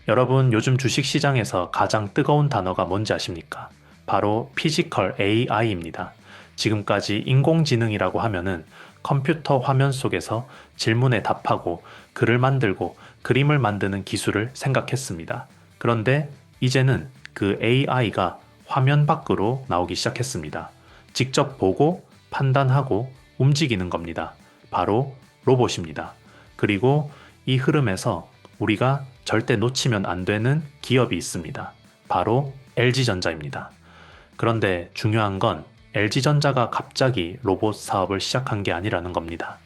여러분 요즘 주식시장에서 가장 뜨거운 단어가 뭔지 아십니까? 바로 피지컬 AI입니다. 지금까지 인공지능이라고 하면은 컴퓨터 화면 속에서 질문에 답하고 글을 만들고 그림을 만드는 기술을 생각했습니다. 그런데 이제는 그 AI가 화면 밖으로 나오기 시작했습니다. 직접 보고 판단하고 움직이는 겁니다. 바로 로봇입니다. 그리고 이 흐름에서 우리가 절대 놓치면 안 되는 기업이 있습니다. 바로 LG전자입니다. 그런데 중요한 건 LG전자가 갑자기 로봇 사업을 시작한 게 아니라는 겁니다.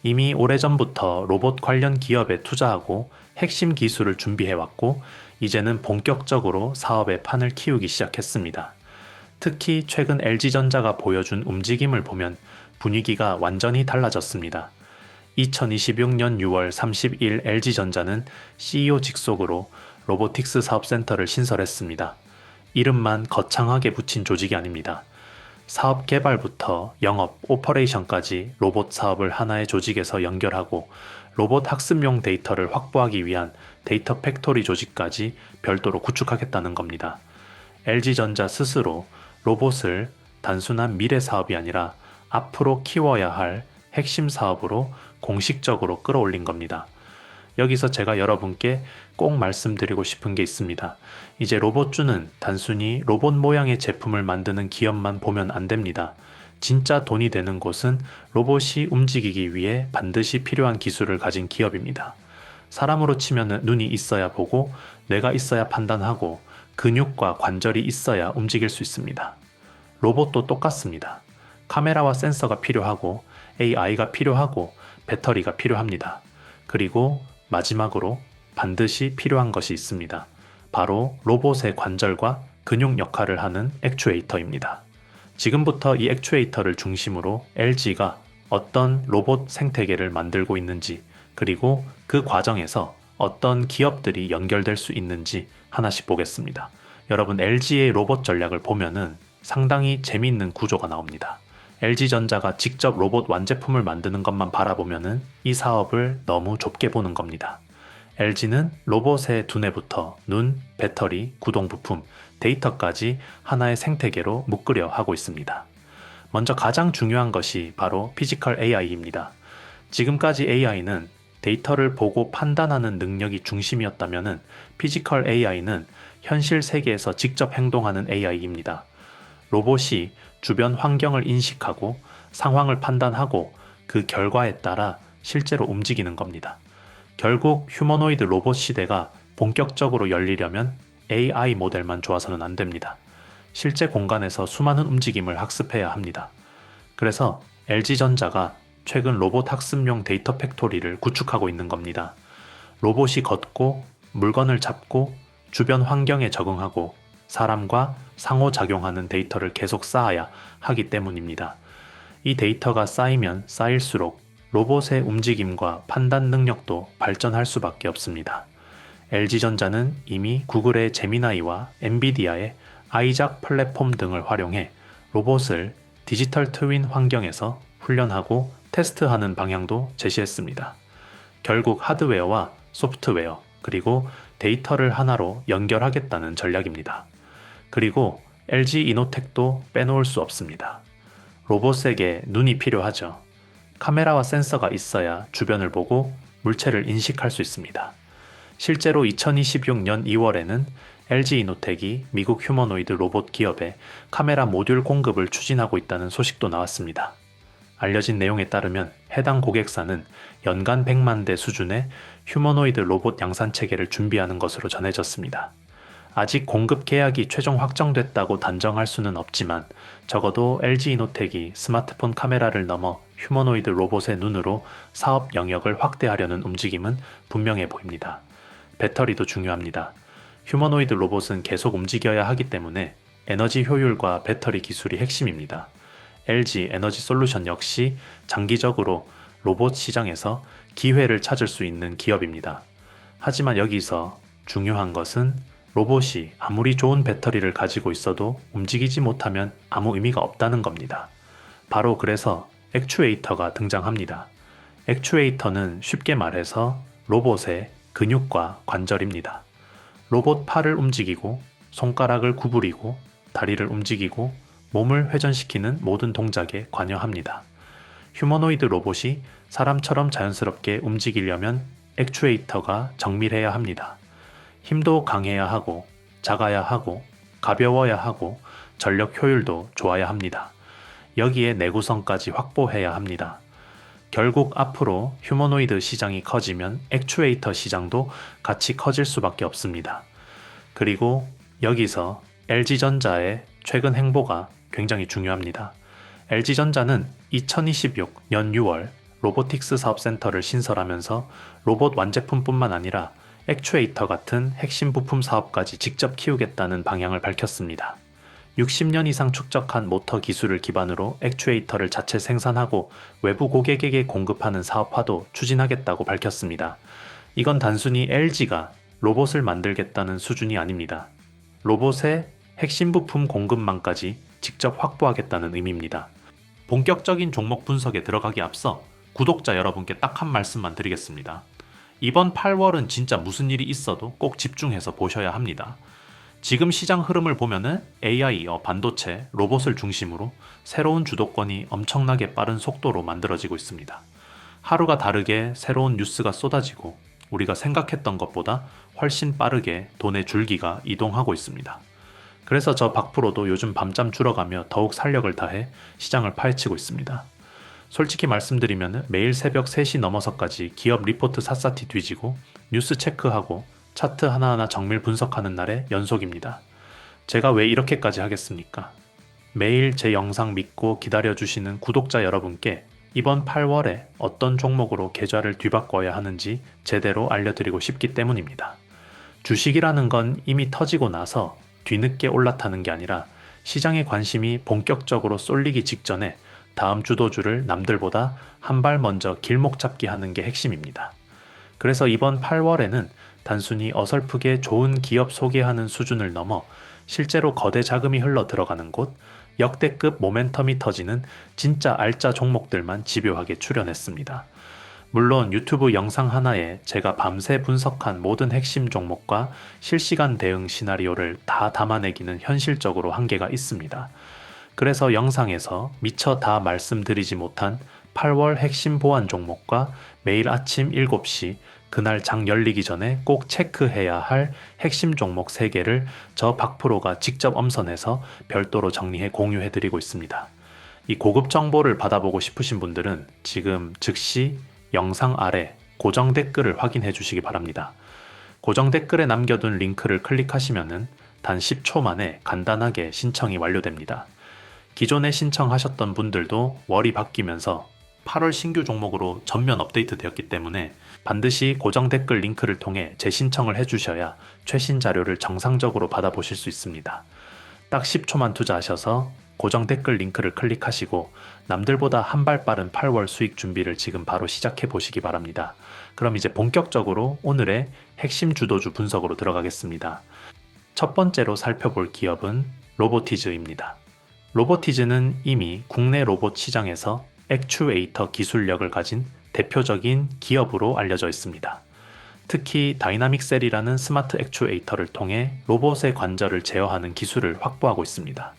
이미 오래전부터 로봇 관련 기업에 투자하고 핵심 기술을 준비해왔고, 이제는 본격적으로 사업의 판을 키우기 시작했습니다. 특히 최근 LG전자가 보여준 움직임을 보면 분위기가 완전히 달라졌습니다. 2026년 6월 30일 LG전자는 CEO 직속으로 로보틱스 사업센터를 신설했습니다. 이름만 거창하게 붙인 조직이 아닙니다. 사업 개발부터 영업, 오퍼레이션까지 로봇 사업을 하나의 조직에서 연결하고 로봇 학습용 데이터를 확보하기 위한 데이터 팩토리 조직까지 별도로 구축하겠다는 겁니다. LG전자 스스로 로봇을 단순한 미래 사업이 아니라 앞으로 키워야 할 핵심 사업으로 공식적으로 끌어올린 겁니다. 여기서 제가 여러분께 꼭 말씀드리고 싶은 게 있습니다. 이제 로봇주는 단순히 로봇 모양의 제품을 만드는 기업만 보면 안 됩니다. 진짜 돈이 되는 곳은 로봇이 움직이기 위해 반드시 필요한 기술을 가진 기업입니다. 사람으로 치면 눈이 있어야 보고, 뇌가 있어야 판단하고, 근육과 관절이 있어야 움직일 수 있습니다. 로봇도 똑같습니다. 카메라와 센서가 필요하고, AI가 필요하고, 배터리가 필요합니다. 그리고 마지막으로 반드시 필요한 것이 있습니다. 바로 로봇의 관절과 근육 역할을 하는 액추에이터입니다. 지금부터 이 액추에이터를 중심으로 LG가 어떤 로봇 생태계를 만들고 있는지, 그리고 그 과정에서 어떤 기업들이 연결될 수 있는지 하나씩 보겠습니다. 여러분, LG의 로봇 전략을 보면은 상당히 재미있는 구조가 나옵니다. LG전자가 직접 로봇 완제품을 만드는 것만 바라보면은 이 사업을 너무 좁게 보는 겁니다. LG는 로봇의 두뇌부터 눈, 배터리, 구동 부품, 데이터까지 하나의 생태계로 묶으려 하고 있습니다. 먼저 가장 중요한 것이 바로 피지컬 AI입니다. 지금까지 AI는 데이터를 보고 판단하는 능력이 중심이었다면은 피지컬 AI는 현실 세계에서 직접 행동하는 AI입니다. 로봇이 주변 환경을 인식하고 상황을 판단하고 그 결과에 따라 실제로 움직이는 겁니다. 결국 휴머노이드 로봇 시대가 본격적으로 열리려면 AI 모델만 좋아서는 안 됩니다. 실제 공간에서 수많은 움직임을 학습해야 합니다. 그래서 LG전자가 최근 로봇 학습용 데이터 팩토리를 구축하고 있는 겁니다. 로봇이 걷고 물건을 잡고 주변 환경에 적응하고 사람과 상호작용하는 데이터를 계속 쌓아야 하기 때문입니다. 이 데이터가 쌓이면 쌓일수록 로봇의 움직임과 판단 능력도 발전할 수밖에 없습니다. LG전자는 이미 구글의 제미나이와 엔비디아의 아이작 플랫폼 등을 활용해 로봇을 디지털 트윈 환경에서 훈련하고 테스트하는 방향도 제시했습니다. 결국 하드웨어와 소프트웨어, 그리고 데이터를 하나로 연결하겠다는 전략입니다. 그리고 LG 이노텍도 빼놓을 수 없습니다. 로봇에게 눈이 필요하죠. 카메라와 센서가 있어야 주변을 보고 물체를 인식할 수 있습니다. 실제로 2026년 2월에는 LG 이노텍이 미국 휴머노이드 로봇 기업에 카메라 모듈 공급을 추진하고 있다는 소식도 나왔습니다. 알려진 내용에 따르면 해당 고객사는 연간 100만 대 수준의 휴머노이드 로봇 양산 체계를 준비하는 것으로 전해졌습니다. 아직 공급 계약이 최종 확정됐다고 단정할 수는 없지만 적어도 LG 이노텍이 스마트폰 카메라를 넘어 휴머노이드 로봇의 눈으로 사업 영역을 확대하려는 움직임은 분명해 보입니다. 배터리도 중요합니다. 휴머노이드 로봇은 계속 움직여야 하기 때문에 에너지 효율과 배터리 기술이 핵심입니다. LG 에너지 솔루션 역시 장기적으로 로봇 시장에서 기회를 찾을 수 있는 기업입니다. 하지만 여기서 중요한 것은 로봇이 아무리 좋은 배터리를 가지고 있어도 움직이지 못하면 아무 의미가 없다는 겁니다. 바로 그래서 액추에이터가 등장합니다. 액추에이터는 쉽게 말해서 로봇의 근육과 관절입니다. 로봇 팔을 움직이고 손가락을 구부리고 다리를 움직이고 몸을 회전시키는 모든 동작에 관여합니다. 휴머노이드 로봇이 사람처럼 자연스럽게 움직이려면 액추에이터가 정밀해야 합니다. 힘도 강해야 하고 작아야 하고 가벼워야 하고 전력 효율도 좋아야 합니다. 여기에 내구성까지 확보해야 합니다. 결국 앞으로 휴머노이드 시장이 커지면 액추에이터 시장도 같이 커질 수밖에 없습니다. 그리고 여기서 LG전자의 최근 행보가 굉장히 중요합니다. LG전자는 2026년 6월 로보틱스 사업센터를 신설하면서 로봇 완제품뿐만 아니라 액추에이터 같은 핵심 부품 사업까지 직접 키우겠다는 방향을 밝혔습니다. 60년 이상 축적한 모터 기술을 기반으로 액추에이터를 자체 생산하고 외부 고객에게 공급하는 사업화도 추진하겠다고 밝혔습니다. 이건 단순히 LG가 로봇을 만들겠다는 수준이 아닙니다. 로봇의 핵심 부품 공급망까지 직접 확보하겠다는 의미입니다. 본격적인 종목 분석에 들어가기 앞서 구독자 여러분께 딱 한 말씀만 드리겠습니다. 이번 8월은 진짜 무슨 일이 있어도 꼭 집중해서 보셔야 합니다. 지금 시장 흐름을 보면은 AI, 반도체, 로봇을 중심으로 새로운 주도권이 엄청나게 빠른 속도로 만들어지고 있습니다. 하루가 다르게 새로운 뉴스가 쏟아지고 우리가 생각했던 것보다 훨씬 빠르게 돈의 줄기가 이동하고 있습니다. 그래서 저 박프로도 요즘 밤잠 줄어가며 더욱 살력을 다해 시장을 파헤치고 있습니다. 솔직히 말씀드리면 매일 새벽 3시 넘어서까지 기업 리포트 샅샅이 뒤지고 뉴스 체크하고 차트 하나하나 정밀 분석하는 날의 연속입니다. 제가 왜 이렇게까지 하겠습니까? 매일 제 영상 믿고 기다려주시는 구독자 여러분께 이번 8월에 어떤 종목으로 계좌를 뒤바꿔야 하는지 제대로 알려드리고 싶기 때문입니다. 주식이라는 건 이미 터지고 나서 뒤늦게 올라타는 게 아니라 시장의 관심이 본격적으로 쏠리기 직전에 다음 주도주를 남들보다 한 발 먼저 길목 잡기 하는 게 핵심입니다. 그래서 이번 8월에는 단순히 어설프게 좋은 기업 소개하는 수준을 넘어 실제로 거대 자금이 흘러 들어가는 곳, 역대급 모멘텀이 터지는 진짜 알짜 종목들만 집요하게 출연했습니다. 물론 유튜브 영상 하나에 제가 밤새 분석한 모든 핵심 종목과 실시간 대응 시나리오를 다 담아내기는 현실적으로 한계가 있습니다. 그래서 영상에서 미처 다 말씀드리지 못한 8월 핵심 보안 종목과 매일 아침 7시 그날 장 열리기 전에 꼭 체크해야 할 핵심 종목 3개를 저 박프로가 직접 엄선해서 별도로 정리해 공유해드리고 있습니다. 이 고급 정보를 받아보고 싶으신 분들은 지금 즉시 영상 아래 고정 댓글을 확인해 주시기 바랍니다. 고정 댓글에 남겨둔 링크를 클릭하시면 단 10초 만에 간단하게 신청이 완료됩니다. 기존에 신청하셨던 분들도 월이 바뀌면서 8월 신규 종목으로 전면 업데이트 되었기 때문에 반드시 고정 댓글 링크를 통해 재신청을 해주셔야 최신 자료를 정상적으로 받아보실 수 있습니다. 딱 10초만 투자하셔서 고정 댓글 링크를 클릭하시고 남들보다 한 발 빠른 8월 수익 준비를 지금 바로 시작해 보시기 바랍니다. 그럼 이제 본격적으로 오늘의 핵심 주도주 분석으로 들어가겠습니다. 첫 번째로 살펴볼 기업은 로보티즈입니다. 로보티즈는 이미 국내 로봇 시장에서 액추에이터 기술력을 가진 대표적인 기업으로 알려져 있습니다. 특히 다이나믹셀이라는 스마트 액추에이터를 통해 로봇의 관절을 제어하는 기술을 확보하고 있습니다.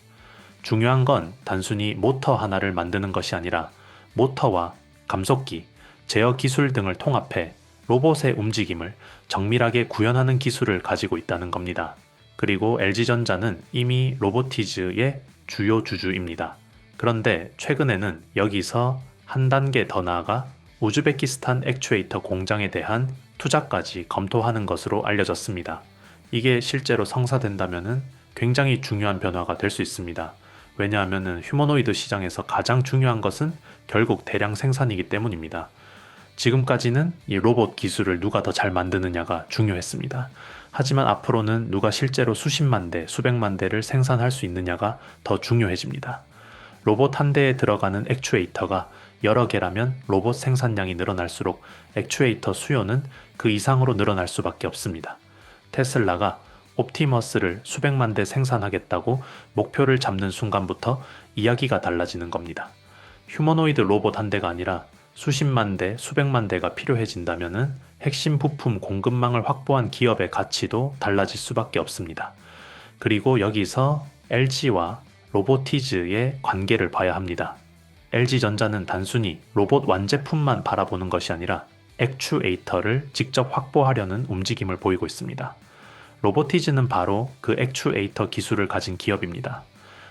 중요한 건 단순히 모터 하나를 만드는 것이 아니라 모터와 감속기, 제어 기술 등을 통합해 로봇의 움직임을 정밀하게 구현하는 기술을 가지고 있다는 겁니다. 그리고 LG전자는 이미 로보티즈의 주요 주주입니다. 그런데 최근에는 여기서 한 단계 더 나아가 우즈베키스탄 액추에이터 공장에 대한 투자까지 검토하는 것으로 알려졌습니다. 이게 실제로 성사된다면 굉장히 중요한 변화가 될 수 있습니다. 왜냐하면 휴머노이드 시장에서 가장 중요한 것은 결국 대량 생산이기 때문입니다. 지금까지는 이 로봇 기술을 누가 더 잘 만드느냐가 중요했습니다. 하지만 앞으로는 누가 실제로 수십만 대, 수백만 대를 생산할 수 있느냐가 더 중요해집니다. 로봇 한 대에 들어가는 액추에이터가 여러 개라면 로봇 생산량이 늘어날수록 액추에이터 수요는 그 이상으로 늘어날 수밖에 없습니다. 테슬라가 옵티머스를 수백만 대 생산하겠다고 목표를 잡는 순간부터 이야기가 달라지는 겁니다. 휴머노이드 로봇 한 대가 아니라 수십만 대, 수백만 대가 필요해진다면은 핵심 부품 공급망을 확보한 기업의 가치도 달라질 수밖에 없습니다. 그리고 여기서 LG와 로보티즈의 관계를 봐야 합니다. LG전자는 단순히 로봇 완제품만 바라보는 것이 아니라 액추에이터를 직접 확보하려는 움직임을 보이고 있습니다. 로보티즈는 바로 그 액추에이터 기술을 가진 기업입니다.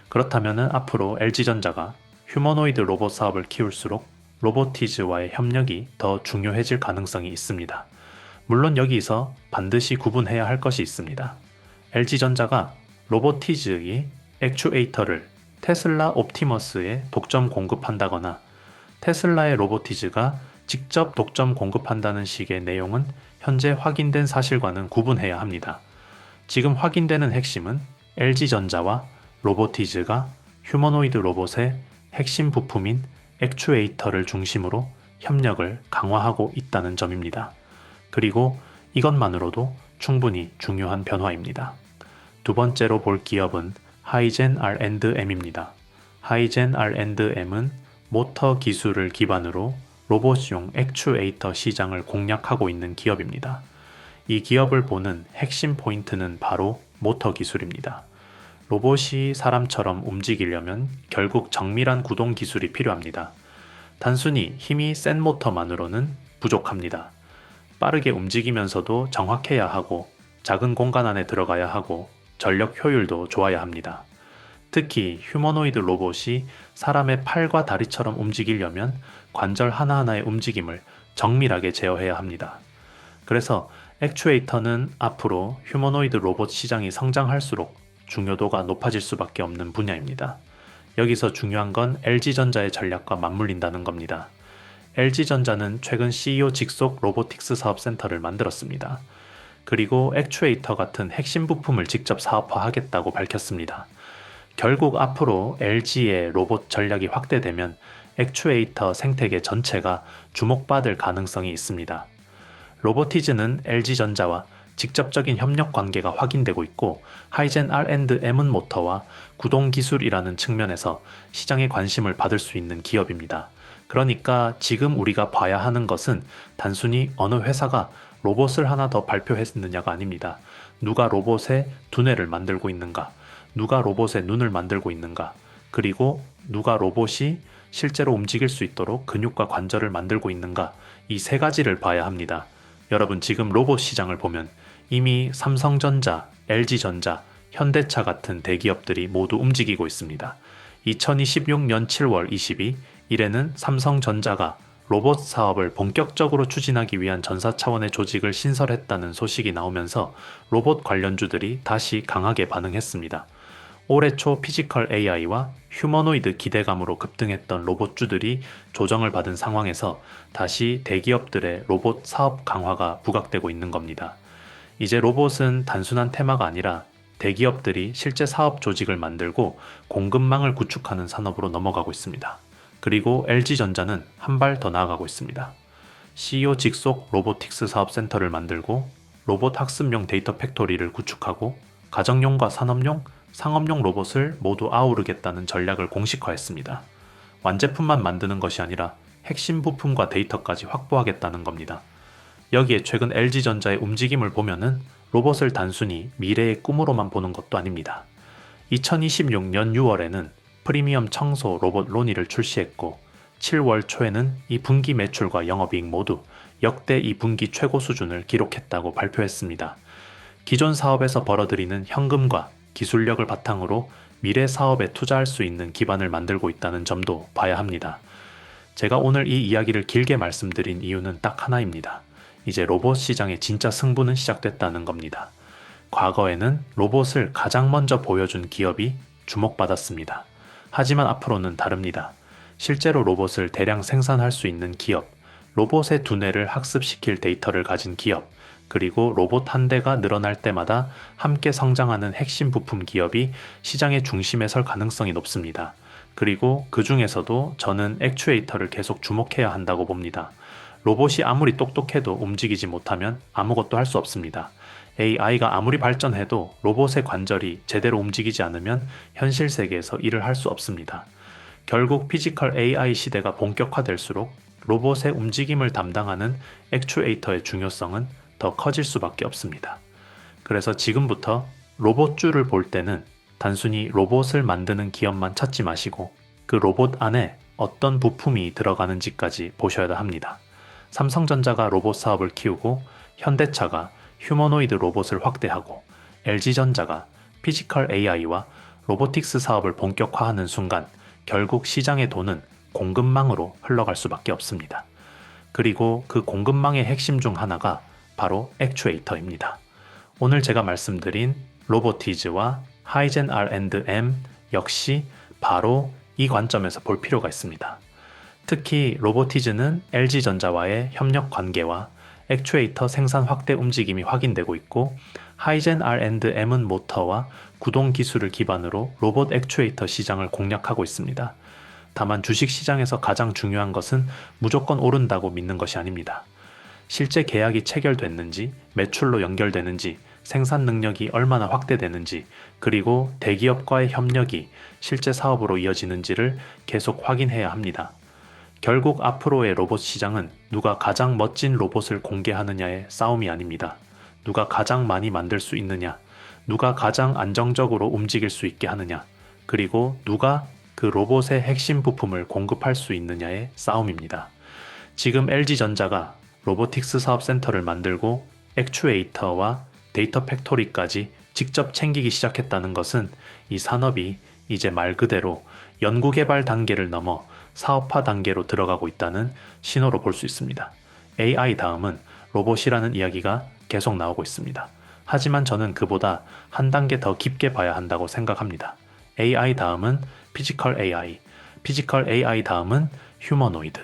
그렇다면 앞으로 LG전자가 휴머노이드 로봇 사업을 키울수록 로보티즈와의 협력이 더 중요해질 가능성이 있습니다. 물론 여기서 반드시 구분해야 할 것이 있습니다. LG전자가 로보티즈의 액추에이터를 테슬라 옵티머스에 독점 공급한다거나 테슬라의 로보티즈가 직접 독점 공급한다는 식의 내용은 현재 확인된 사실과는 구분해야 합니다. 지금 확인되는 핵심은 LG전자와 로보티즈가 휴머노이드 로봇의 핵심 부품인 액추에이터를 중심으로 협력을 강화하고 있다는 점입니다. 그리고 이것만으로도 충분히 중요한 변화입니다. 두 번째로 볼 기업은 하이젠 R&M입니다. 하이젠 R&M은 모터 기술을 기반으로 로봇용 액추에이터 시장을 공략하고 있는 기업입니다. 이 기업을 보는 핵심 포인트는 바로 모터 기술입니다. 로봇이 사람처럼 움직이려면 결국 정밀한 구동 기술이 필요합니다. 단순히 힘이 센 모터만으로는 부족합니다. 빠르게 움직이면서도 정확해야 하고 작은 공간 안에 들어가야 하고 전력 효율도 좋아야 합니다. 특히 휴머노이드 로봇이 사람의 팔과 다리처럼 움직이려면 관절 하나하나의 움직임을 정밀하게 제어해야 합니다. 그래서 액추에이터는 앞으로 휴머노이드 로봇 시장이 성장할수록 중요도가 높아질 수밖에 없는 분야입니다. 여기서 중요한 건 LG전자의 전략과 맞물린다는 겁니다. LG전자는 최근 CEO 직속 로보틱스 사업센터를 만들었습니다. 그리고 액추에이터 같은 핵심 부품을 직접 사업화하겠다고 밝혔습니다. 결국 앞으로 LG의 로봇 전략이 확대되면 액추에이터 생태계 전체가 주목받을 가능성이 있습니다. 로보티즈는 LG전자와 직접적인 협력 관계가 확인되고 있고 하이젠 R&M은 모터와 구동 기술이라는 측면에서 시장의 관심을 받을 수 있는 기업입니다. 그러니까 지금 우리가 봐야 하는 것은 단순히 어느 회사가 로봇을 하나 더 발표했느냐가 아닙니다. 누가 로봇의 두뇌를 만들고 있는가? 누가 로봇의 눈을 만들고 있는가? 그리고 누가 로봇이 실제로 움직일 수 있도록 근육과 관절을 만들고 있는가? 이 세 가지를 봐야 합니다. 여러분 지금 로봇 시장을 보면 이미 삼성전자, LG전자, 현대차 같은 대기업들이 모두 움직이고 있습니다. 2026년 7월 22일에는 삼성전자가 로봇 사업을 본격적으로 추진하기 위한 전사 차원의 조직을 신설했다는 소식이 나오면서 로봇 관련주들이 다시 강하게 반응했습니다. 올해 초 피지컬 AI와 휴머노이드 기대감으로 급등했던 로봇주들이 조정을 받은 상황에서 다시 대기업들의 로봇 사업 강화가 부각되고 있는 겁니다. 이제 로봇은 단순한 테마가 아니라 대기업들이 실제 사업 조직을 만들고 공급망을 구축하는 산업으로 넘어가고 있습니다. 그리고 LG전자는 한 발 더 나아가고 있습니다. CEO 직속 로보틱스 사업센터를 만들고 로봇 학습용 데이터 팩토리를 구축하고 가정용과 산업용, 상업용 로봇을 모두 아우르겠다는 전략을 공식화했습니다. 완제품만 만드는 것이 아니라 핵심 부품과 데이터까지 확보하겠다는 겁니다. 여기에 최근 LG전자의 움직임을 보면은 로봇을 단순히 미래의 꿈으로만 보는 것도 아닙니다. 2026년 6월에는 프리미엄 청소 로봇 로니를 출시했고 7월 초에는 이 분기 매출과 영업이익 모두 역대 2분기 최고 수준을 기록했다고 발표했습니다. 기존 사업에서 벌어들이는 현금과 기술력을 바탕으로 미래 사업에 투자할 수 있는 기반을 만들고 있다는 점도 봐야 합니다. 제가 오늘 이 이야기를 길게 말씀드린 이유는 딱 하나입니다. 이제 로봇 시장의 진짜 승부는 시작됐다는 겁니다. 과거에는 로봇을 가장 먼저 보여준 기업이 주목받았습니다. 하지만 앞으로는 다릅니다. 실제로 로봇을 대량 생산할 수 있는 기업, 로봇의 두뇌를 학습시킬 데이터를 가진 기업, 그리고 로봇 한 대가 늘어날 때마다 함께 성장하는 핵심 부품 기업이 시장의 중심에 설 가능성이 높습니다. 그리고 그 중에서도 저는 액추에이터를 계속 주목해야 한다고 봅니다. 로봇이 아무리 똑똑해도 움직이지 못하면 아무것도 할 수 없습니다. AI가 아무리 발전해도 로봇의 관절이 제대로 움직이지 않으면 현실 세계에서 일을 할 수 없습니다. 결국 피지컬 AI 시대가 본격화될수록 로봇의 움직임을 담당하는 액추에이터의 중요성은 더 커질 수밖에 없습니다. 그래서 지금부터 로봇주를 볼 때는 단순히 로봇을 만드는 기업만 찾지 마시고 그 로봇 안에 어떤 부품이 들어가는지까지 보셔야 합니다. 삼성전자가 로봇 사업을 키우고 현대차가 휴머노이드 로봇을 확대하고 LG전자가 피지컬 AI와 로보틱스 사업을 본격화하는 순간 결국 시장의 돈은 공급망으로 흘러갈 수밖에 없습니다. 그리고 그 공급망의 핵심 중 하나가 바로 액추에이터입니다. 오늘 제가 말씀드린 로보티즈와 하이젠 R&M 역시 바로 이 관점에서 볼 필요가 있습니다. 특히 로보티즈는 LG전자와의 협력 관계와 액추에이터 생산 확대 움직임이 확인되고 있고 하이젠 R&M은 모터와 구동 기술을 기반으로 로봇 액추에이터 시장을 공략하고 있습니다. 다만 주식 시장에서 가장 중요한 것은 무조건 오른다고 믿는 것이 아닙니다. 실제 계약이 체결됐는지, 매출로 연결되는지, 생산 능력이 얼마나 확대되는지, 그리고 대기업과의 협력이 실제 사업으로 이어지는지를 계속 확인해야 합니다. 결국 앞으로의 로봇 시장은 누가 가장 멋진 로봇을 공개하느냐의 싸움이 아닙니다. 누가 가장 많이 만들 수 있느냐, 누가 가장 안정적으로 움직일 수 있게 하느냐, 그리고 누가 그 로봇의 핵심 부품을 공급할 수 있느냐의 싸움입니다. 지금 LG전자가 로보틱스 사업센터를 만들고 액추에이터와 데이터 팩토리까지 직접 챙기기 시작했다는 것은 이 산업이 이제 말 그대로 연구개발 단계를 넘어 사업화 단계로 들어가고 있다는 신호로 볼 수 있습니다. AI 다음은 로봇이라는 이야기가 계속 나오고 있습니다. 하지만 저는 그보다 한 단계 더 깊게 봐야 한다고 생각합니다. AI 다음은 피지컬 AI, 피지컬 AI 다음은 휴머노이드,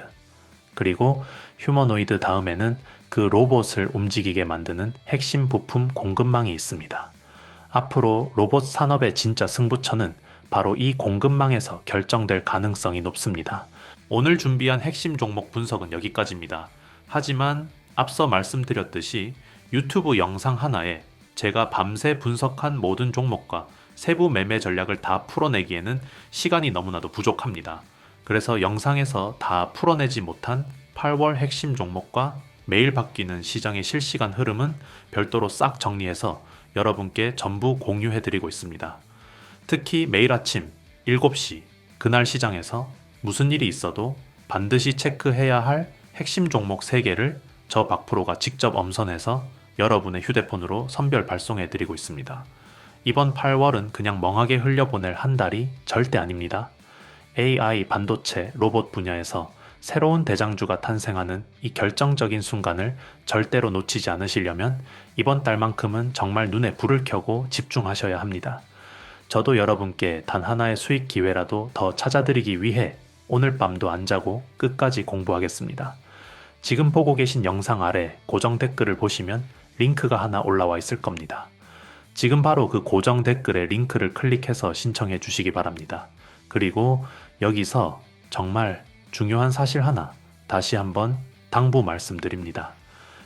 그리고 휴머노이드 다음에는 그 로봇을 움직이게 만드는 핵심 부품 공급망이 있습니다. 앞으로 로봇 산업의 진짜 승부처는 바로 이 공급망에서 결정될 가능성이 높습니다. 오늘 준비한 핵심 종목 분석은 여기까지입니다. 하지만 앞서 말씀드렸듯이 유튜브 영상 하나에 제가 밤새 분석한 모든 종목과 세부 매매 전략을 다 풀어내기에는 시간이 너무나도 부족합니다. 그래서 영상에서 다 풀어내지 못한 8월 핵심 종목과 매일 바뀌는 시장의 실시간 흐름은 별도로 싹 정리해서 여러분께 전부 공유해드리고 있습니다. 특히 매일 아침 7시 그날 시장에서 무슨 일이 있어도 반드시 체크해야 할 핵심 종목 3개를 저 박프로가 직접 엄선해서 여러분의 휴대폰으로 선별 발송해드리고 있습니다. 이번 8월은 그냥 멍하게 흘려보낼 한 달이 절대 아닙니다. AI, 반도체, 로봇 분야에서 새로운 대장주가 탄생하는 이 결정적인 순간을 절대로 놓치지 않으시려면 이번 달만큼은 정말 눈에 불을 켜고 집중하셔야 합니다. 저도 여러분께 단 하나의 수익 기회라도 더 찾아드리기 위해 오늘 밤도 안 자고 끝까지 공부하겠습니다. 지금 보고 계신 영상 아래 고정 댓글을 보시면 링크가 하나 올라와 있을 겁니다. 지금 바로 그 고정 댓글에 링크를 클릭해서 신청해 주시기 바랍니다. 그리고 여기서 정말 중요한 사실 하나 다시 한번 당부 말씀드립니다.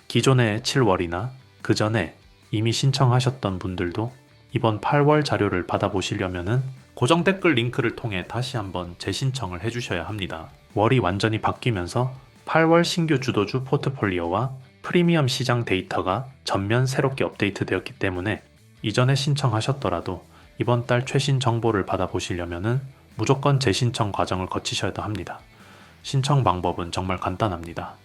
기존의 7월이나 그 전에 이미 신청하셨던 분들도 이번 8월 자료를 받아보시려면은 고정 댓글 링크를 통해 다시 한번 재신청을 해주셔야 합니다. 월이 완전히 바뀌면서 8월 신규 주도주 포트폴리오와 프리미엄 시장 데이터가 전면 새롭게 업데이트되었기 때문에 이전에 신청하셨더라도 이번 달 최신 정보를 받아보시려면은 무조건 재신청 과정을 거치셔야 합니다. 신청 방법은 정말 간단합니다.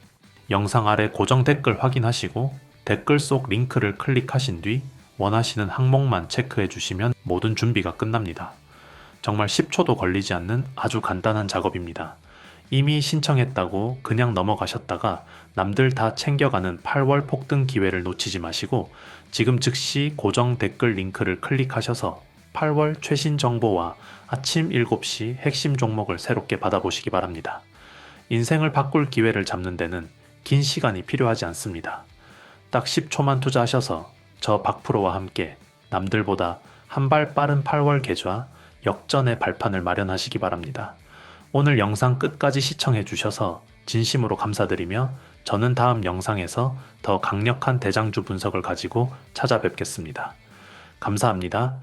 영상 아래 고정 댓글 확인하시고 댓글 속 링크를 클릭하신 뒤 원하시는 항목만 체크해 주시면 모든 준비가 끝납니다. 정말 10초도 걸리지 않는 아주 간단한 작업입니다. 이미 신청했다고 그냥 넘어가셨다가 남들 다 챙겨가는 8월 폭등 기회를 놓치지 마시고 지금 즉시 고정 댓글 링크를 클릭하셔서 8월 최신 정보와 아침 7시 핵심 종목을 새롭게 받아보시기 바랍니다. 인생을 바꿀 기회를 잡는 데는 긴 시간이 필요하지 않습니다. 딱 10초만 투자하셔서 저 박프로와 함께 남들보다 한 발 빠른 8월 계좌 역전의 발판을 마련하시기 바랍니다. 오늘 영상 끝까지 시청해 주셔서 진심으로 감사드리며 저는 다음 영상에서 더 강력한 대장주 분석을 가지고 찾아뵙겠습니다. 감사합니다.